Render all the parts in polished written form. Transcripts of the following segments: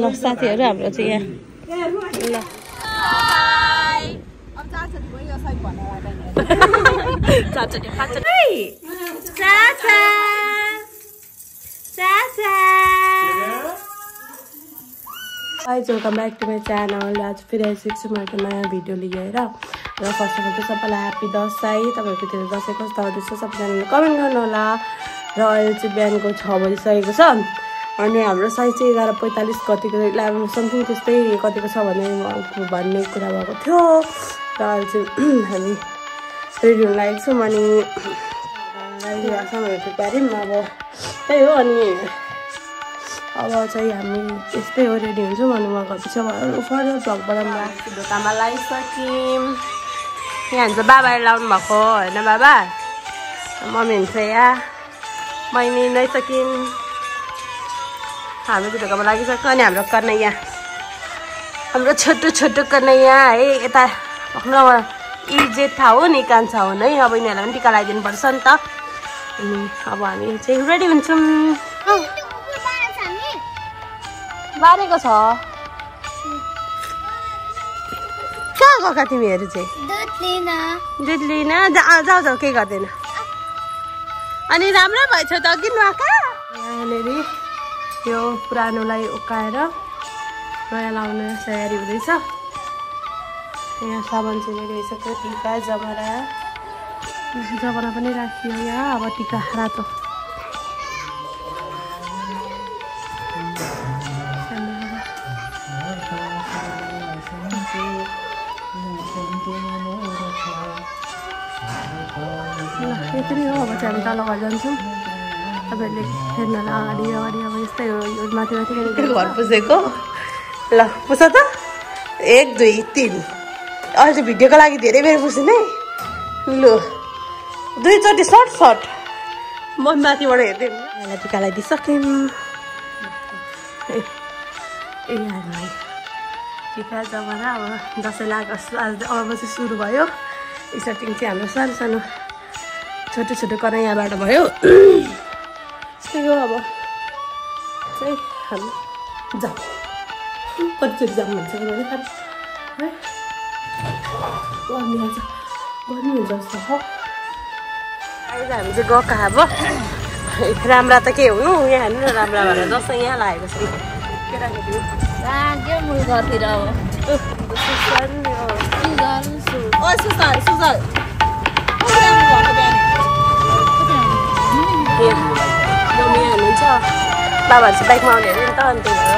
ल साथीहरू हाम्रो चाहिँ यहाँ ल Guys, welcome back to my channel. आज फेरि आइसकेको छु मैले नयाँ भिडियो लिएर र फर्स्ट अफ अल चाहिँ सबैलाई ह्याप्पी दसैँ। तपाईँहरूकोतिर दसैँ कस्तो आउँदैछ सबैजनाले कमेन्ट गर्नु होला। र अहिले चाहिँ बिहानको 6 बजिसकेको छ अनि हाम्रो साइज चाहिँ 11:45 कतिको 11 समथिङ त्यस्तै कतिको छ भन्ने कुरा भएको थियो। र अहिले चाहिँ हामी रेडी हुन लागेको छौँ अनि सामानहरू पार्यौँ। अब त्यही हो अनि अब चाहिँ हामी यस्तै हो रेडी हुन्छौँ अनि म घरपछि फर्दर भ्लगबाट दोकानमा लगाइसक्यौँ। यहाँ हुन्छ बाबाले लाउनु भएको होइन बाबा मम्मी हुन्छ यहाँ मैले नै सकिन् हाम्रो दोकानमा लागिसक्यो अनि हाम्रो कन्हैया हाम्रो छोटो छोटो कन्हैया है यता भक्रमा इजे थाहा हो नि कान्छा हो नै अब यिनीहरूलाई पनि टिका लगाइदिनु पर्छ नि त अनि अब हामी चाहिँ रेडी हुन्छौँ। बारेको छ कहाँ गएका तिमीहरू चाहिँ दुध लिन जाऊ जाऊ केही गर्दैन अनि राम्रो भएछ त अघि नुहाका यहाँनिर यो पुरानोलाई उकाएर नयाँ लाउने तयारी हुँदैछ। यहाँ सामान चाहिँ रेडी भइसक्यो टिका जमरा पनि राखियो यहाँ अब टिका रातो यति हो। अब चाहिँ हामी तल घर जान्छौँ तपाईँहरूले हेर्नलाई अगाडि अगाडि अब यस्तै हो यो माथि माथि घर पुजेको ल पुछ त 1 2 3 अहिले चाहिँ भिडियोको लागि धेरै बेर पुग्छु नै लु 2 चोटि सर्ट म माथिबाट हेर्दै यसलाई टिका लगाइदिइसक्यौँ। ए हामीलाई टिका जमारा अब दसैँ लागोस् अब चाहिँ सुरु भयो। स्टार्टिङ चाहिँ हाम्रो सानो सानो छोटो छोटो कन्हैयाबाट भयो। त्यही हो अब चाहिँ हामी जाउँ कतिचोटि जाउँ भन्छ है गर्नुहुन्छ जस्तो हो अहिले हामी चाहिँ गएको अब राम्रा त के हुनु यहाँ हेर्नु न राम्रा भएर दसैँ यहाँ लागेको छ लाग्यो मुल घरतिर अब सुजल मम्मी हुनुहुन्छ बाबाहरू चाहिँ बाइकमा आउने अरे नि त अनि त्यही भएर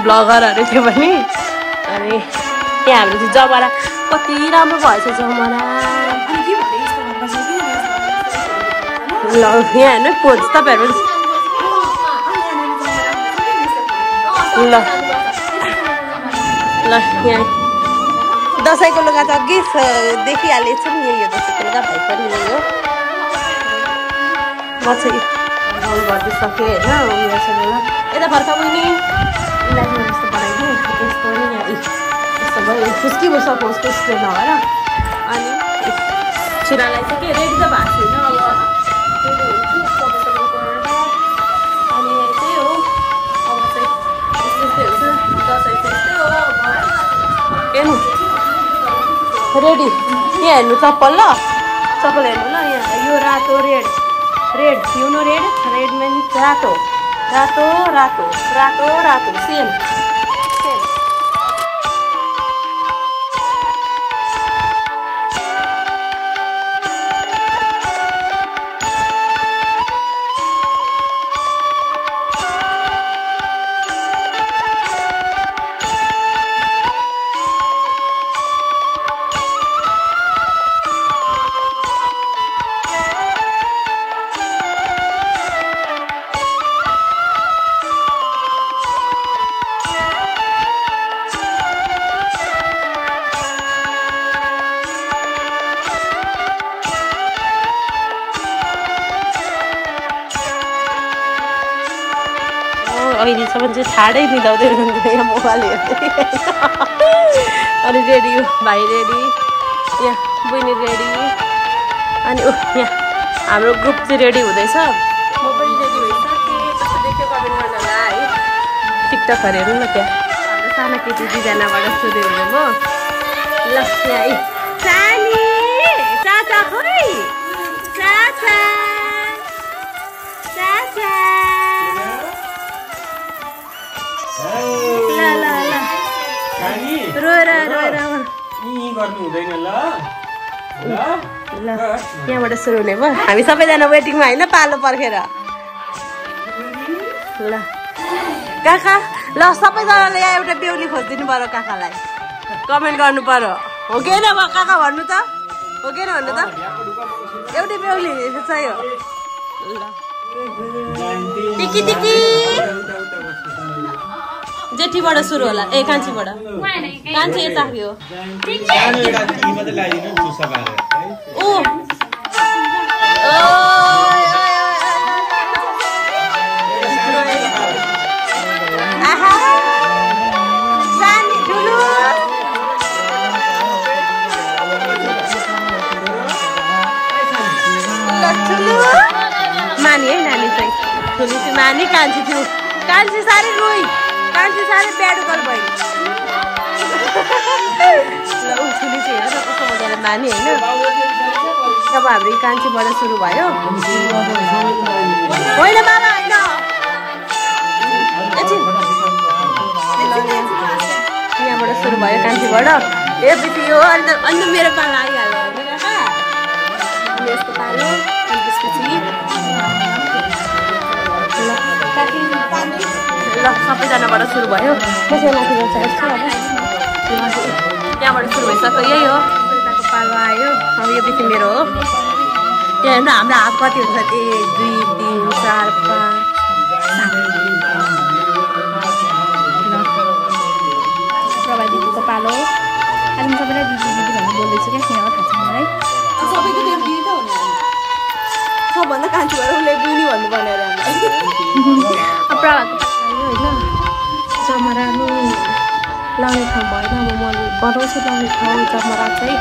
ब्लगरहरू थियो भने अनि यहाँ हाम्रो चाहिँ जमरा कति राम्रो भएछ जमरा ल यहाँ हेर्नु पोज तपाईँहरू ल ल यहाँ दसैँको लुगा त अघि देखिहालेको छु नि यही हो दसैँको लुगा भाइ पनि यही हो। म चाहिँ गाउँ गरिदिइसकेँ होइन उयोसँग यता फर्का पनि इलाजमा यस्तो बनाइदिएँ यस्तो नि यहाँ यस्तो भयो फुस्की सपोज त्यसले नभएर अनि छोरालाई चाहिँ के रेडी त भएको छैन अब अनि त्यही हो अब चाहिँ यस्तै हुन्छ दसैँ चाहिँ यस्तै हो हेर्नु रेडी यहाँ हेर्नु चप्पल ल चप्पल हेर्नु ल यहाँ यो रातो red you know red means रातो रातो रातो रातो रातो सेम अहिलेसम्म चाहिँ ठाडै निदाउँदै हुनुहुन्थ्यो यहाँ मोबाइल हेर्दै अनि रेडी भाइ रेडी यहाँ बहिनी रेडी अनि यहाँ हाम्रो ग्रुप चाहिँ रेडी हुँदैछ म पनि रेडी भइसकेँ कस्तो देख्यो कमेन्ट गर्न होला है टिकटकहरू हेर्नु न त्यहाँ हाम्रो सानो केटी दुईजनाबाट सोध्यो भने म ल यहाँ सानी चाचा खोइ चाचा चाचा ल ल ल रोएर रोएर गर्नु हुँदैन ल यहाँबाट सुरु हुने भयो हामी सबैजना वेटिङमा होइन पालो पर्खेर ल काका ल सबैजनाले यहाँ एउटा बेहुली खोजिदिनु पर्यो काकालाई कमेन्ट गर्नु पर्यो हो कि होइन काका भन्नु त हो कि भन्नु त एउटै बेहुली चाहियो ल टिकी टिकी जेठीबाट सुरु होला ए कान्छीबाट कान्छी यता थियो ओ मानी है नानी चाहिँ ठुली चाहिँ मानी कान्छी थियो कान्छी साह्रै रोइ कान्छी साह्रै प्याडुकल भयो ठुली चाहिँ हेर न कस्तो मजाले मानी होइन अब हाम्रो कान्छीबाट सुरु भयो होइन बाबा होइन यहाँबाट सुरु भयो कान्छीबाट ए पछि यो अन्त मेरो पालो आइहाल्यो होइन काका अनि यस्तो पालो अनि त्यसपछि ल सबैजनाबाट सुरु भयो कसैमाथि गर्छ यस्तो अब त्यहाँबाट सुरु भइसक्यो यही हो यताको पालो आयो अब यो पछि मेरो हो यहाँ हेर्नु हाम्रो हात कति हुन्छ 1 2 3 4 5 प्रभा दिदीको पालो अनि म सबैलाई दिदी दिदी भनेर बोल्दैछु क्या यहाँ थाहा छ मलाई सबैको त्यो दिदी त हुने सबभन्दा कान्छी भएर उसले बुनी भन्नु भनेर प्रभाको होइन जमरानु लाउने ठाउँ भएन अब मैले बनाउँछु लाउने ठाउँ जमरा चाहिँ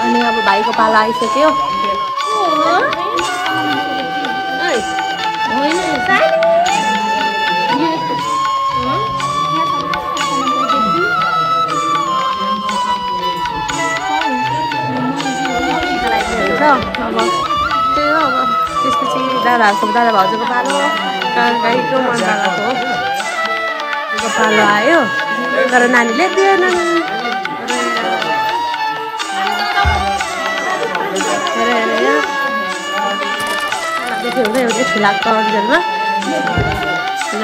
अनि अब भाइको पालो आइसक्यो अब त्यही हो अब त्यसपछि दादाहरूको दादा भाउजूको पालो गाईको मन दादाको पालो आयो तर नानीले दिएन एउटा ठुलाको अन्जलमा ल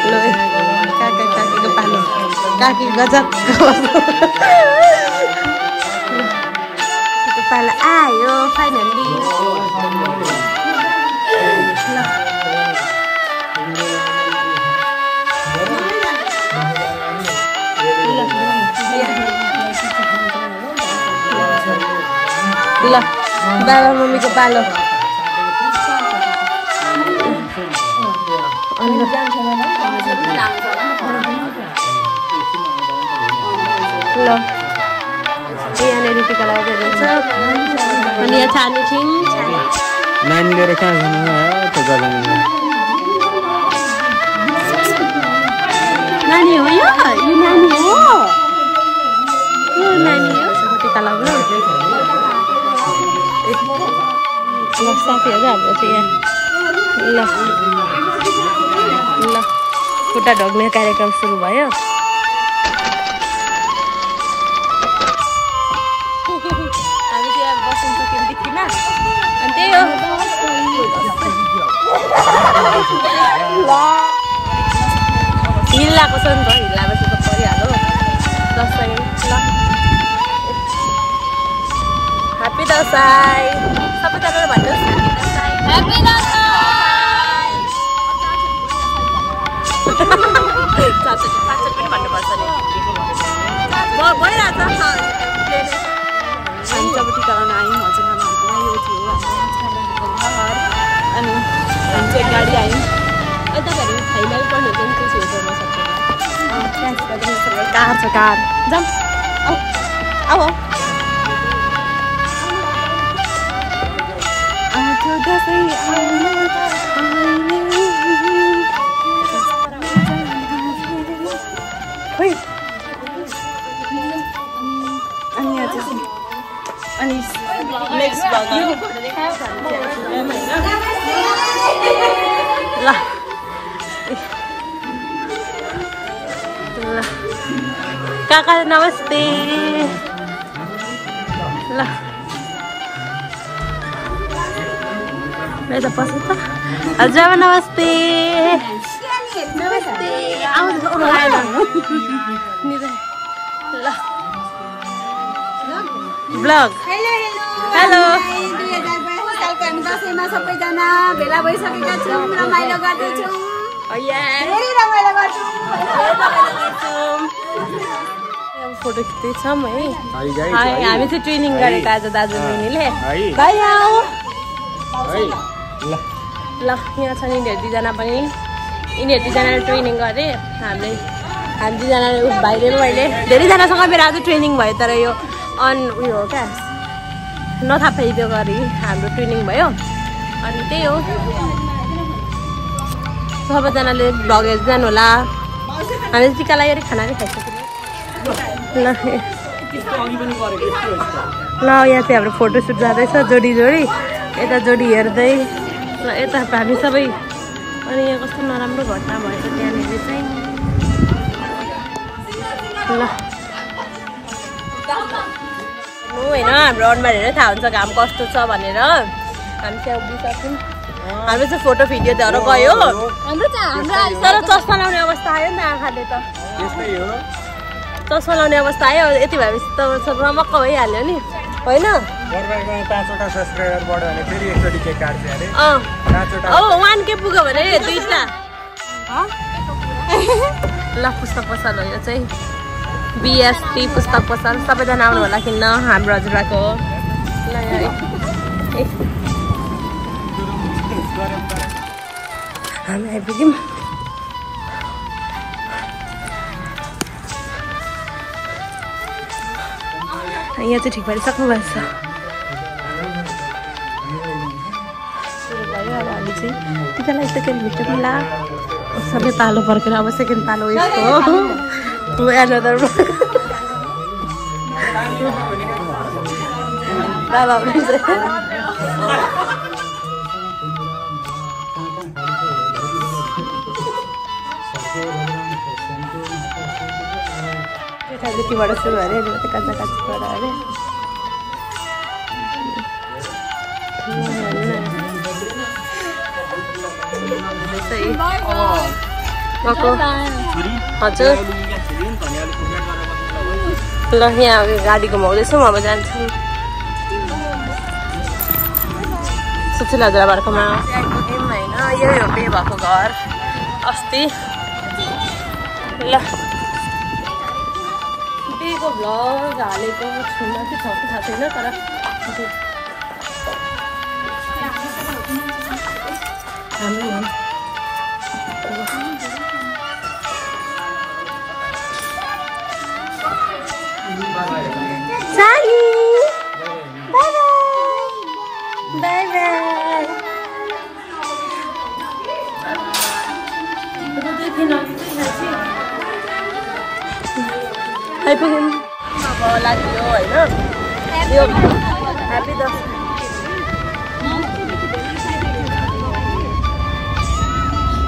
ल काका काकीको पालो काकी गजब पालो आयो फाइनल्ली ल बाबा मम्मीको पालो ल यहाँनिर टिका लगाइदिनु हुन्छ अनि यहाँ छानी छिन् नानी लिएर कहाँ जानु नानी हो यो नानी हो यो नानी हो टिका लगाउनु ल साथीहरू हाम्रो चाहिँ यहाँ ल ल खुट्टा ढोग्ने कार्यक्रम सुरु भयो हामी चाहिँ अब बस्नु सक्यौँ डिक्कीमा अनि त्यही हो हिल्लाको छ नि त हिल्लापछि त परिहाल्यो 10 सेकेन्ड ल ह्याप्पी दसैँ सबैजनाले भन्नुहोस् ह्याप्पी दसैँ साँच्चै पनि भन्नुपर्छ नि भइरहेछ हामी जब टिका लगाउन आयौँ हजुरआमाहरूकोमा यो थियो हाम्रो घर अनि हामी चाहिँ गाडी आयौँ अनि तपाईँहरू हाइलाइट गर्नुहुन्छ नि त्यो छेउछाउमा सबैलाई कार छ कार जाउँ अब आउँथ्यो दसैँ खोइ अनि यहाँ चाहिँ अनि नेक्स्ट भ्लग ल काका नमस्ते ल यता पस्नु त हजुर नमस्ते नमस्ते आउँछ ल ब्लग हेलो 2022 सालको हामी दसैँमा सबैजना भेला भइसकेका छौँ रमाइलो गर्दैछौँ धेरै रमाइलो गर्छौँ फोटो खिच्दैछौँ है हामी चाहिँ ट्रेनिङ गरेको आज दाजु बहिनीले भाइ आऊ ल यहाँ छ यिनीहरू दुईजना पनि यिनीहरू दुईजनाले ट्रेनिङ गरे हामी दुईजनाले भाइले मैले धेरैजनासँग मेरो आज ट्रेनिङ भयो तर यो उयो हो क्या नथापाइदियो गरी हाम्रो ट्रेनिङ भयो अनि त्यही हो सबैजनाले भ्लग हेर्दै जानु होला हामी टिका लगाएर खाना पनि खाइसक्यो ल यहाँ चाहिँ हाम्रो फोटोसुट जाँदैछ जोडी जोडी यता जोडी हेर्दै ल यता हामी सबै अनि यहाँ कस्तो नराम्रो घटना भएछ त्यहाँनिर चाहिँ ल होइन हाम्रो अनुहार हेरेर थाहा हुन्छ घाम कस्तो छ भनेर हामी चाहिँ उभिसक्यौँ हाम्रो चाहिँ फोटो भिडियो धर गयो तर चस्मा लाउने अवस्था आयो नि त आँखाले त चस्मा लाउने अवस्था आयो यति भएपछि त रमक्क भइहाल्यो नि होइन 5वटा सब्सक्राइबर बढ्यो भने फेरि एकचोटि केक काट्छ अरे 1K पुग्यो भने 2टा ल पुस्तक पसल हो यो चाहिँ BST पुस्तक पसल सबैजना आउनु होला किन्न हाम्रो हजुरबाको ल हामी आइपुग्यौँ यहाँ चाहिँ ठिक भएर सक्नु भएको छ भयो अब हामी चाहिँ टिकालाई सेकेन्ड भिडियो ला सबै पालो पर्केर अब सेकेन्ड पालो यस्तो हो एनदर बाबा त्यतिबाट सुरु अरे काँचा काँचीबाट अरे हजुर ल यहाँ गाडी घुमाउँदैछौँ अब जान्छौँ सुशील हजुरबारकोमा होइन यही हो पे भएको घर अस्ति ल पेको भ्लग हालेको छुमा चाहिँ छ कि थाहा छैन तर हाम्रो Sally! Bye-bye! Bye-bye! आइपुग्यौँ अब लाग्यो होइन यो ह्याप्पी दसैँ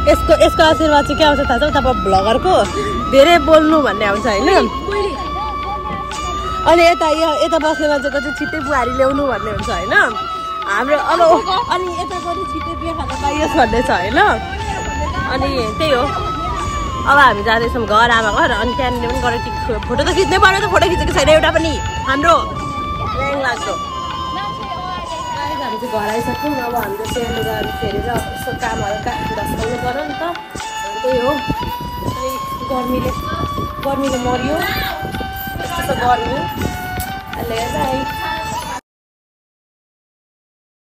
यसको आशीर्वाद चाहिँ के आउँछ थाहा छ तपाईँ भ्लगरको धेरै बोल्नु भन्ने आउँछ होइन अनि यता बस्ने मान्छेको चाहिँ छिट्टै बुहारी ल्याउनु भन्ने हुन्छ होइन हाम्रो अब अनि यताको चाहिँ छिट्टै बिहे खान पाइयोस् भन्ने छ होइन अनि त्यही हो अब हामी जाँदैछौँ घर आमा घर अनि त्यहाँनिर पनि गएर फोटो त खिच्नै पर्यो त फोटो खिचेको छैन एउटा पनि हाम्रो ऱ्याङ लाग्दो हामी चाहिँ घर आइसक्यौँ अब हाम्रो चाहिँ लुगा फेरेर यस्तो कामहरू धस्काउनु पर्यो नि त त्यही हो अनि गर्मीले मऱ्यो यस्तो गर्मी अहिले